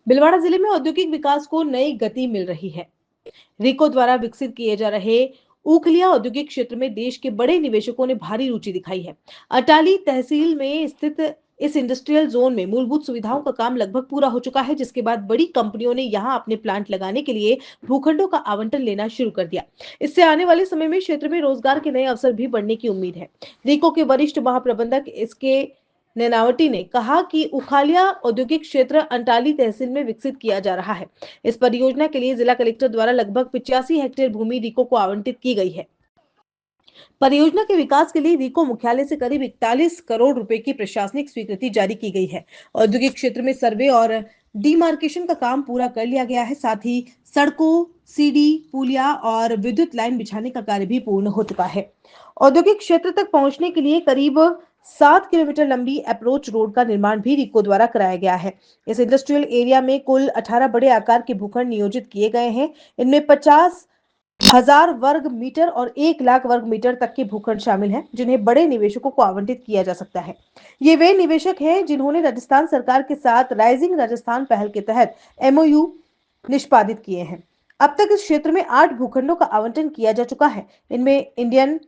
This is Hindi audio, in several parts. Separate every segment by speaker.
Speaker 1: भीलवाड़ा जिले में औद्योगिक विकास को नई गति मिल रही है। रिको द्वारा विकसित किए जा रहे उखलिया औद्योगिक क्षेत्र में देश के बड़े निवेशकों ने भारी रुचि दिखाई है। अटाली तहसील में स्थित इस इंडस्ट्रियल जोन में मूलभूत सुविधाओं का काम लगभग पूरा हो चुका है, जिसके बाद बड़ी कंपनियों ने यहां अपने प्लांट लगाने के लिए भूखंडों का आवंटन लेना शुरू कर दिया। इससे आने वाले समय में क्षेत्र में रोजगार के नए अवसर भी बढ़ने की उम्मीद है। रिको के वरिष्ठ महाप्रबंधक इसके नैनावटी ने कहा कि उखालिया औद्योगिक क्षेत्र अंटाली तहसील में विकसित किया जा रहा है। इस परियोजना के लिए जिला कलेक्टर द्वारा लगभग 85 हेक्टेयर भूमि रिको को आवंटित की गई है। परियोजना के विकास के लिए रिको मुख्यालय से करीब 41 करोड़ रुपए की प्रशासनिक स्वीकृति जारी की गई है। औद्योगिक क्षेत्र में सर्वे और डीमार्केशन का काम पूरा कर लिया गया है। साथ ही सड़कों, सीडी, पुलिया और विद्युत लाइन बिछाने का कार्य भी पूर्ण हो चुका है। औद्योगिक क्षेत्र तक पहुंचने के लिए करीब 7 किलोमीटर लंबी अप्रोच रोड का निर्माण भी रिको द्वारा कराया गया है। इस इंडस्ट्रियल एरिया में कुल 18 बड़े आकार के भूखंड नियोजित किए गए हैं। इनमें 50,000 वर्ग मीटर और 1 लाख वर्ग मीटर तक के भूखंड शामिल हैं, जिन्हें बड़े निवेशकों को आवंटित किया जा सकता है। ये वे निवेशक हैं जिन्होंने राजस्थान सरकार के साथ राइजिंग राजस्थान पहल के तहत एमओयू निष्पादित किए हैं। अब तक इस क्षेत्र में 8 भूखंडों का आवंटन किया जा चुका है। इनमें Indian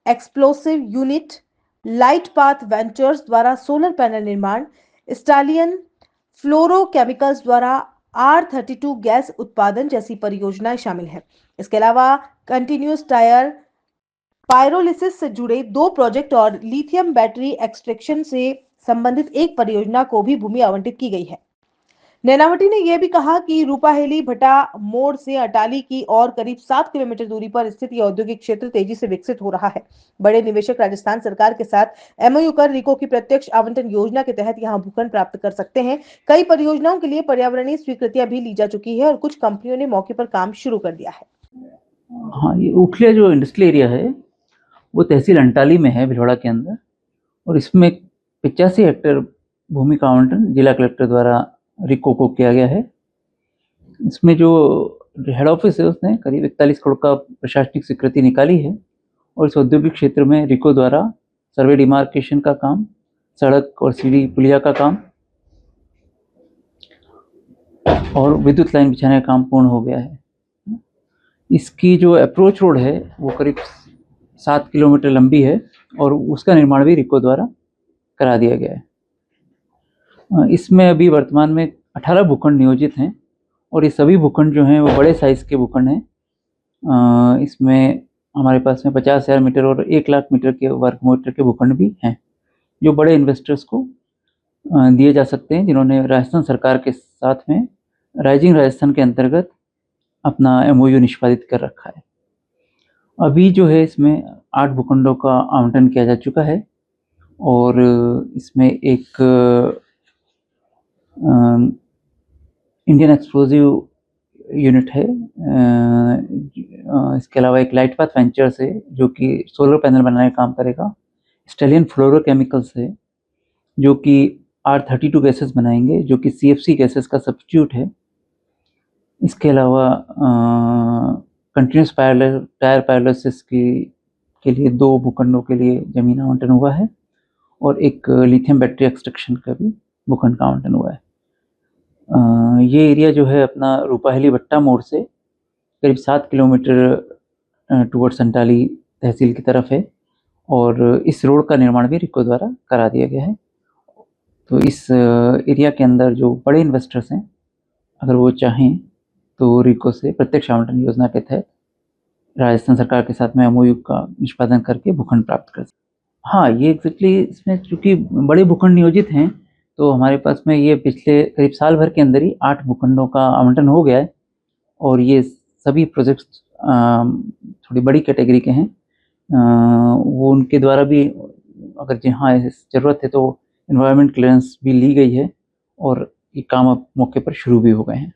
Speaker 1: explosive unit, light path ventures द्वारा सोलर पैनल निर्माण, स्टालियन फ्लोरोकेमिकल्स द्वारा R32 गैस उत्पादन जैसी परियोजनाएं शामिल हैं। इसके अलावा कंटिन्यूस टायर पायरोलिसिस से जुड़े 2 प्रोजेक्ट और लिथियम बैटरी एक्सट्रैक्शन से संबंधित एक परियोजना को भी भूमि आवंटित की गई है। नैनावटी ने यह भी कहा कि रूपाहेली भटा मोड़ से अटाली की और करीब 7 किलोमीटर दूरी पर स्थित यह औद्योगिक क्षेत्र तेजी से विकसित हो रहा है। बड़े निवेशक राजस्थान सरकार के साथ एमओयू कर रिको की प्रत्यक्ष आवंटन योजना के तहत यहां भूखंड प्राप्त कर सकते हैं। कई परियोजनाओं के लिए पर्यावरणीय स्वीकृतियां भी ली जा चुकी है और कुछ कंपनियों ने मौके पर काम शुरू कर दिया है।
Speaker 2: हाँ, ये उखलिया जो इंडस्ट्रियल एरिया है वो तहसील अंटाली में है, भीलवाड़ा के अंदर, और इसमें 85 हेक्टेयर भूमि का आवंटन जिला कलेक्टर द्वारा रिको को किया गया है। इसमें जो हेड ऑफिस है उसने करीब 41 करोड़ का प्रशासनिक स्वीकृति निकाली है, और इस औद्योगिक क्षेत्र में रिको द्वारा सर्वे डिमार्केशन का काम, सड़क और सीढ़ी पुलिया का काम और विद्युत लाइन बिछाने का काम पूर्ण हो गया है। इसकी जो अप्रोच रोड है वो करीब 7 किलोमीटर लंबी है और उसका निर्माण भी रिको द्वारा करा दिया गया है। इसमें अभी वर्तमान में 18 भूखंड नियोजित हैं और ये सभी भूखंड जो हैं वो बड़े साइज के भूखंड हैं। इसमें हमारे पास में 50,000 मीटर और 1 लाख मीटर के वर्ग मीटर के भूखंड भी हैं, जो बड़े इन्वेस्टर्स को दिए जा सकते हैं, जिन्होंने राजस्थान सरकार के साथ में राइजिंग राजस्थान के अंतर्गत अपना एमओयू निष्पादित कर रखा है। अभी जो है इसमें 8 भूखंडों का आवंटन किया जा चुका है और इसमें एक इंडियन एक्सप्लोसिव यूनिट है। इसके अलावा एक लाइट पाथ वेंचर्स है जो कि सोलर पैनल बनाने का काम करेगा। स्टालियन फ्लोरोकेमिकल्स है जो कि R32 गैसेस बनाएंगे, जो कि CFC गैसेस का सब्स्टिट्यूट है। इसके अलावा कंटिन्यूस टायर पायरोलिसिस के लिए 2 भूखंडों के लिए जमीन आवंटन हुआ है और एक लिथियम बैटरी एक्सट्रैक्शन का भी भूखंड का आवंटन हुआ है। ये एरिया जो है अपना रूपाहेली भट्टा मोड़ से करीब 7 किलोमीटर टुवर्ड्स अंटाली तहसील की तरफ है और इस रोड का निर्माण भी रिको द्वारा करा दिया गया है। तो इस एरिया के अंदर जो बड़े इन्वेस्टर्स हैं, अगर वो चाहें तो रिको से प्रत्यक्ष आवंटन योजना के तहत राजस्थान सरकार के साथ में एमओयू का निष्पादन करके भूखंड प्राप्त कर सकते। हाँ, ये एग्जैक्टली इसमें चूँकि बड़े भूखंड नियोजित हैं, तो हमारे पास में ये पिछले करीब साल भर के अंदर ही 8 भूखंडों का आवंटन हो गया है और ये सभी प्रोजेक्ट्स थोड़ी बड़ी कैटेगरी के हैं। वो उनके द्वारा भी अगर जहाँ ज़रूरत है तो एनवायरनमेंट क्लियरेंस भी ली गई है और ये काम अब मौके पर शुरू भी हो गए हैं।